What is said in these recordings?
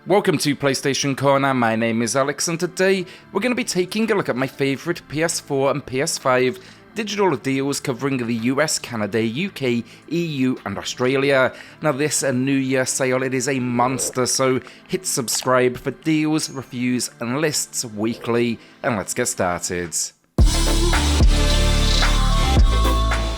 Welcome to PlayStation Corner, my name is Alex and today we're going to be taking a look at my favourite PS4 and PS5 digital deals covering the US, Canada, UK, EU and Australia. Now this a New Year sale, it is a monster, so hit subscribe for deals, reviews and lists weekly, and let's get started.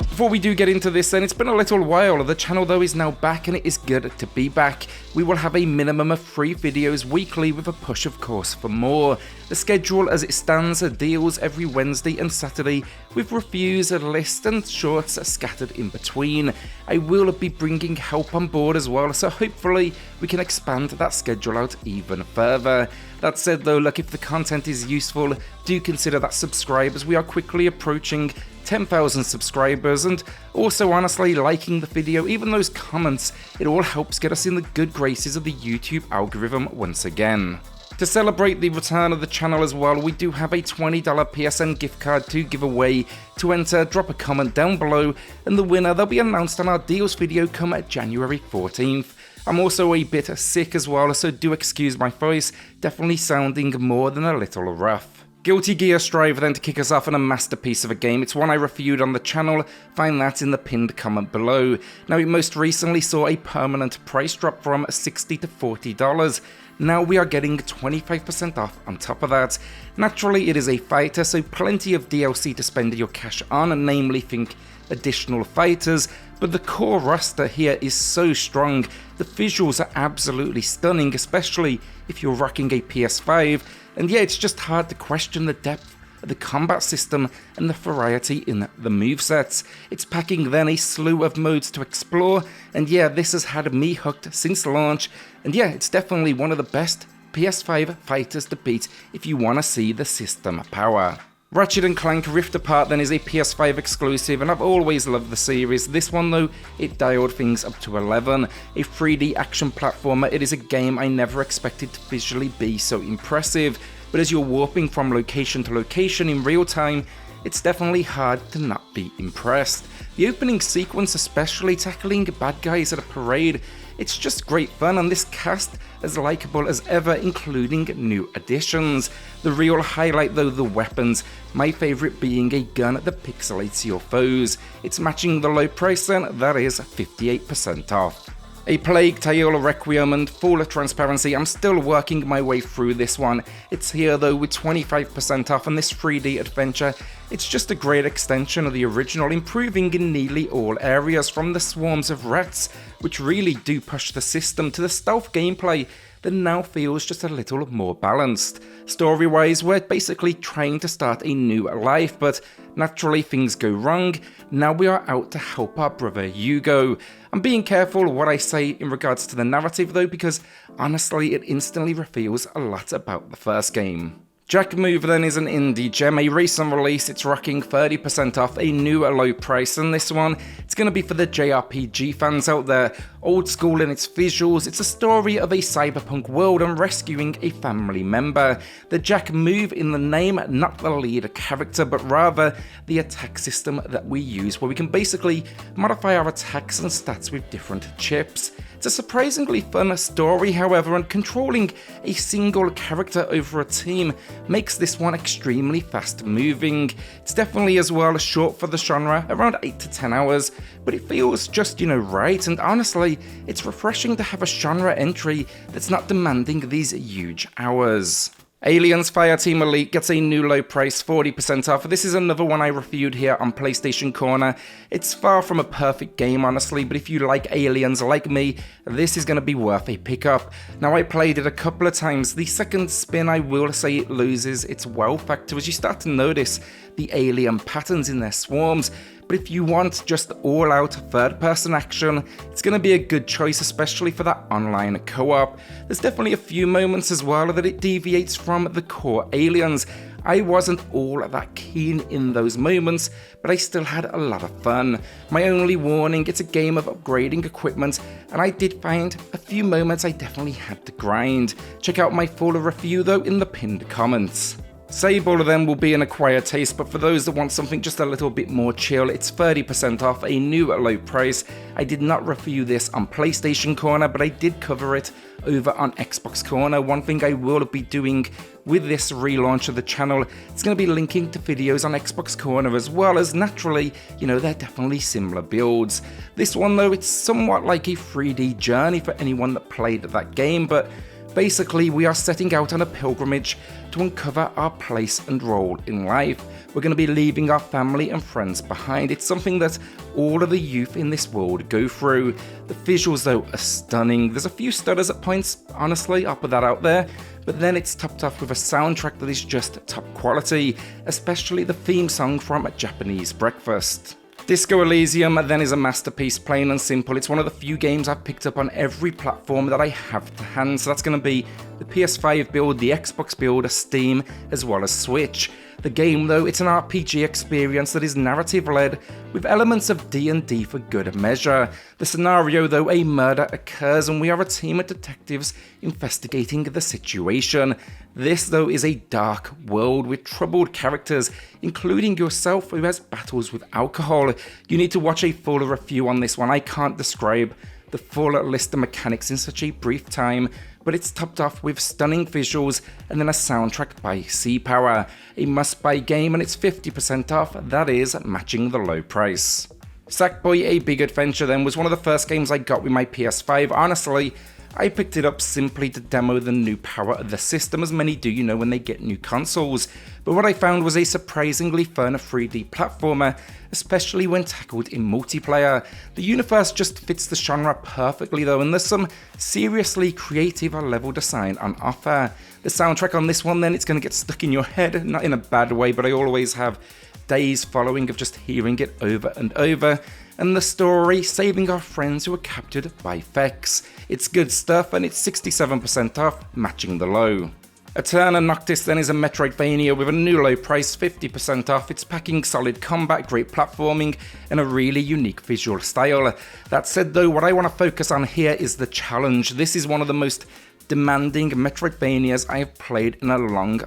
Before we do get into this then, it's been a little while. The channel though is now back and it is good to be back. We will have a minimum of 3 videos weekly with a push of course for more. The schedule as it stands are deals every Wednesday and Saturday with reviews, a list and shorts scattered in between. I will be bringing help on board as well, so hopefully we can expand that schedule out even further. That said though, look, if the content is useful, do consider that subscribe as we are quickly approaching 10,000 subscribers, and also honestly liking the video, even those comments, it all helps get us in the good graces of the YouTube algorithm once again. To celebrate the return of the channel as well, we do have a $20 PSN gift card to give away. To enter, drop a comment down below and the winner they'll be announced on our deals video come January 14th. I'm also a bit sick as well, so do excuse my voice, definitely sounding more than a little rough. Guilty Gear Strive then to kick us off on a masterpiece of a game. It's one I reviewed on the channel, find that in the pinned comment below. Now it most recently saw a permanent price drop from $60 to $40. Now we are getting 25% off on top of that. Naturally it is a fighter, so plenty of DLC to spend your cash on, namely think additional fighters, but the core roster here is so strong. The visuals are absolutely stunning, especially if you're rocking a PS5, and yeah, it's just hard to question the depth of the combat system and the variety in the movesets. It's packing then a slew of modes to explore, and yeah, this has had me hooked since launch, and yeah, it's definitely one of the best PS5 fighters to beat if you want to see the system power. Ratchet and Clank Rift Apart then is a PS5 exclusive, and I've always loved the series. This one though, it dialed things up to 11. A 3D action platformer, it is a game I never expected to visually be so impressive, but as you're warping from location to location in real time, it's definitely hard to not be impressed. The opening sequence, especially tackling bad guys at a parade, it's just great fun, and this cast as likeable as ever, including new additions. The real highlight though, the weapons, my favourite being a gun that pixelates your foes. It's matching the low price then, that is 58% off. A Plague Tale Requiem, and full transparency, I'm still working my way through this one. It's here though with 25% off, and this 3D adventure, it's just a great extension of the original, improving in nearly all areas, from the swarms of rats, which really do push the system, to the stealth gameplay that now feels just a little more balanced. Story-wise, we're basically trying to start a new life, but naturally things go wrong. Now we are out to help our brother Hugo. I'm being careful what I say in regards to the narrative though, because honestly it instantly reveals a lot about the first game. Jack Move then is an indie gem, a recent release. It's rocking 30% off, a new low price, and this one, it's going to be for the JRPG fans out there. Old school in its visuals, it's a story of a cyberpunk world and rescuing a family member. The Jack Move in the name, not the lead character, but rather the attack system that we use, where we can basically modify our attacks and stats with different chips. It's a surprisingly fun story, however, and controlling a single character over a team makes this one extremely fast moving. It's definitely as well short for the genre, around 8 to 10 hours, but it feels just, right, and honestly, it's refreshing to have a genre entry that's not demanding these huge hours. Aliens Fireteam Elite gets a new low price, 40% off. This is another one I reviewed here on PlayStation Corner. It's far from a perfect game honestly, but if you like aliens like me, this is going to be worth a pickup. Now I played it a couple of times. The second spin, I will say it loses its wow factor as you start to notice the alien patterns in their swarms. But if you want just all-out third-person action, it's going to be a good choice, especially for that online co-op. There's definitely a few moments as well that it deviates from the core aliens. I wasn't all that keen in those moments, but I still had a lot of fun. My only warning, it's a game of upgrading equipment, and I did find a few moments I definitely had to grind. Check out my full review though in the pinned comments. Sable then will be an acquired taste, but for those that want something just a little bit more chill, it's 30% off, a new low price. I did not review this on PlayStation Corner, but I did cover it over on Xbox Corner. One thing I will be doing with this relaunch of the channel, it's going to be linking to videos on Xbox Corner as well, as naturally, you know, they're definitely similar builds. This one though, it's somewhat like a 3D journey for anyone that played that game, but basically, we are setting out on a pilgrimage to uncover our place and role in life. We're going to be leaving our family and friends behind. It's something that all of the youth in this world go through. The visuals, though, are stunning. There's a few stutters at points, honestly, I'll put that out there. But then it's topped off with a soundtrack that is just top quality, especially the theme song from A Japanese Breakfast. Disco Elysium then is a masterpiece, plain and simple. It's one of the few games I've picked up on every platform that I have to hand, so that's going to be the PS5 build, the Xbox build, Steam, as well as Switch. The game though, it's an RPG experience that is narrative led with elements of D&D for good measure. The scenario though, a murder occurs and we are a team of detectives investigating the situation. This though is a dark world with troubled characters, including yourself who has battles with alcohol. You need to watch a full review on this one. I can't describe the full list of mechanics in such a brief time, but it's topped off with stunning visuals and then a soundtrack by C-Power. A must-buy game and it's 50% off, that is matching the low price. Sackboy, A Big Adventure then was one of the first games I got with my PS5. Honestly, I picked it up simply to demo the new power of the system, as many do, you know, when they get new consoles. But what I found was a surprisingly fun 3D platformer, especially when tackled in multiplayer. The universe just fits the genre perfectly though, and there's some seriously creative level design on offer. The soundtrack on this one then, it's going to get stuck in your head, not in a bad way, but I always have days following of just hearing it over and over. And the story, saving our friends who were captured by Vex. It's good stuff and it's 67% off, matching the low. Aeterna Noctis then is a Metroidvania with a new low price, 50% off. It's packing solid combat, great platforming, and a really unique visual style. That said though, what I want to focus on here is the challenge. This is one of the most demanding Metroidvanias I have played in a long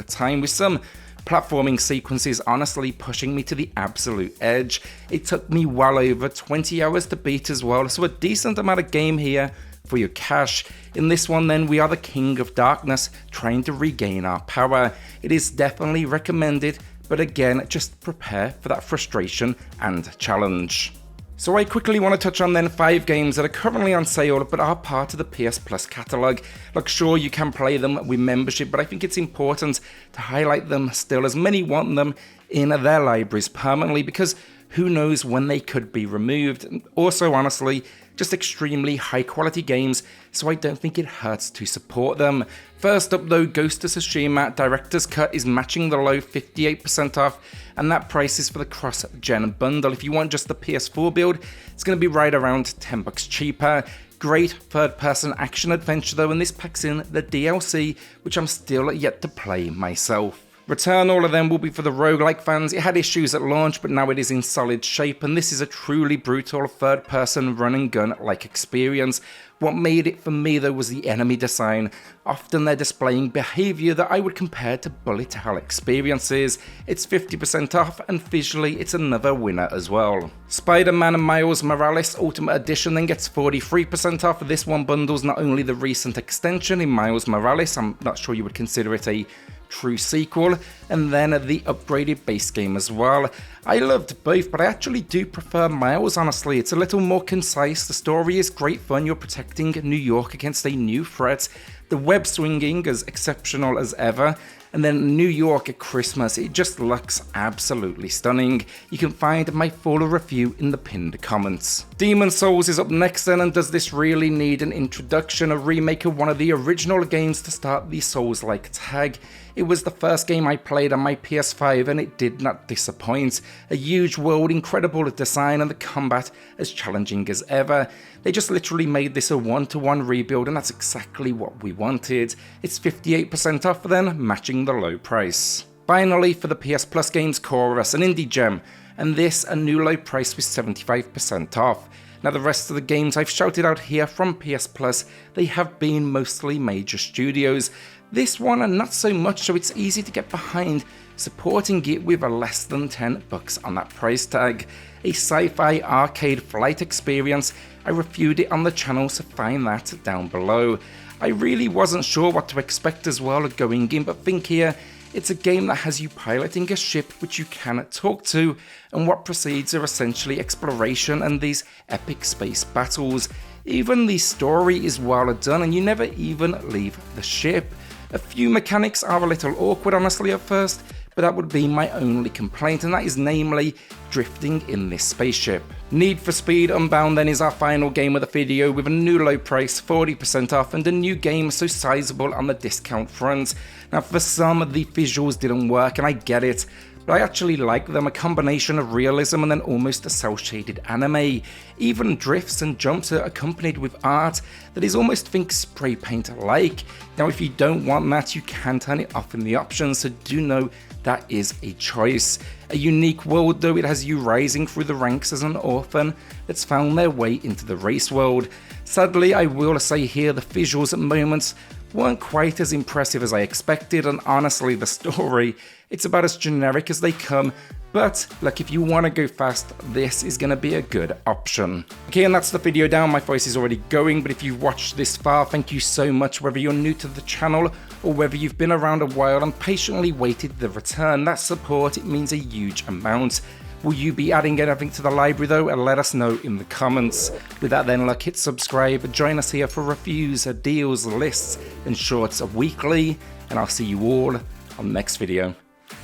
time, with some platforming sequences honestly pushing me to the absolute edge. It took me well over 20 hours to beat as well, so a decent amount of game here for your cash. In this one then, we are the King of Darkness trying to regain our power. It is definitely recommended, but again, just prepare for that frustration and challenge. So I quickly want to touch on then 5 games that are currently on sale but are part of the PSPlus catalogue. Look, sure, you can play them with membership, but I think it's important to highlight them still, as many want them in their libraries permanently, because who knows when they could be removed. And also, honestly, just extremely high quality games, so I don't think it hurts to support them. First up though, Ghost of Tsushima Director's Cut is matching the low, 58% off, and that price is for the cross-gen bundle. If you want just the PS4 build, it's going to be right around $10 cheaper. Great third-person action adventure though, and this packs in the DLC, which I'm still yet to play myself. Returnal of them will be for the roguelike fans. It had issues at launch, but now it is in solid shape, and this is a truly brutal third-person run-and-gun-like experience. What made it for me though was the enemy design. Often they're displaying behaviour that I would compare to bullet hell experiences. It's 50% off, and visually it's another winner as well. Spider-Man and Miles Morales Ultimate Edition then gets 43% off. This one bundles not only the recent extension in Miles Morales, I'm not sure you would consider it a true sequel, and then the upgraded base game as well. I loved both, but I actually do prefer Miles, honestly. It's a little more concise, the story is great fun, you're protecting New York against a new threat, the web swinging as exceptional as ever, and then New York at Christmas, it just looks absolutely stunning. You can find my full review in the pinned comments. Demon's Souls is up next then, and does this really need an introduction? A remake of one of the original games to start the Souls-like tag. It was the first game I played on my PS5 and it did not disappoint. A huge world, incredible design, and the combat as challenging as ever. They just literally made this a one-to-one rebuild, and that's exactly what we wanted. It's 58% off then, matching the low price. Finally, for the PSPlus games, Chorus, an indie gem, and this a new low price with 75% off. Now the rest of the games I've shouted out here from PSPlus, they have been mostly major studios. This one and not so much, so it's easy to get behind supporting it with a less than $10 on that price tag. A sci-fi arcade flight experience. I reviewed it on the channel, so find that down below. I really wasn't sure what to expect as well going in, but think here, it's a game that has you piloting a ship which you can talk to, and what precedes are essentially exploration and these epic space battles. Even the story is well done and you never even leave the ship. A few mechanics are a little awkward honestly at first, but that would be my only complaint, and that is namely drifting in this spaceship. Need for Speed Unbound then is our final game of the video, with a new low price, 40% off, and a new game so sizable on the discount front. Now for some the visuals didn't work, and I get it, but I actually like them, a combination of realism and then almost a cel-shaded anime. Even drifts and jumps are accompanied with art that is almost think spray paint like. Now if you don't want that, you can turn it off in the options, so do know that is a choice. A unique world though, it has you rising through the ranks as an orphan that's found their way into the race world. Sadly, I will say here the visuals at moments weren't quite as impressive as I expected, and honestly the story, it's about as generic as they come, but look, if you want to go fast, this is going to be a good option. Okay, and that's the video down. My voice is already going, but if you've watched this far, thank you so much, whether you're new to the channel or whether you've been around a while and patiently waited the return. That support, it means a huge amount. Will you be adding anything to the library though? And let us know in the comments. With that then, look, hit subscribe, join us here for reviews, deals, lists, and shorts weekly, and I'll see you all on the next video.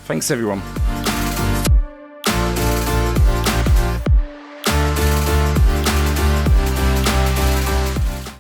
Thanks everyone.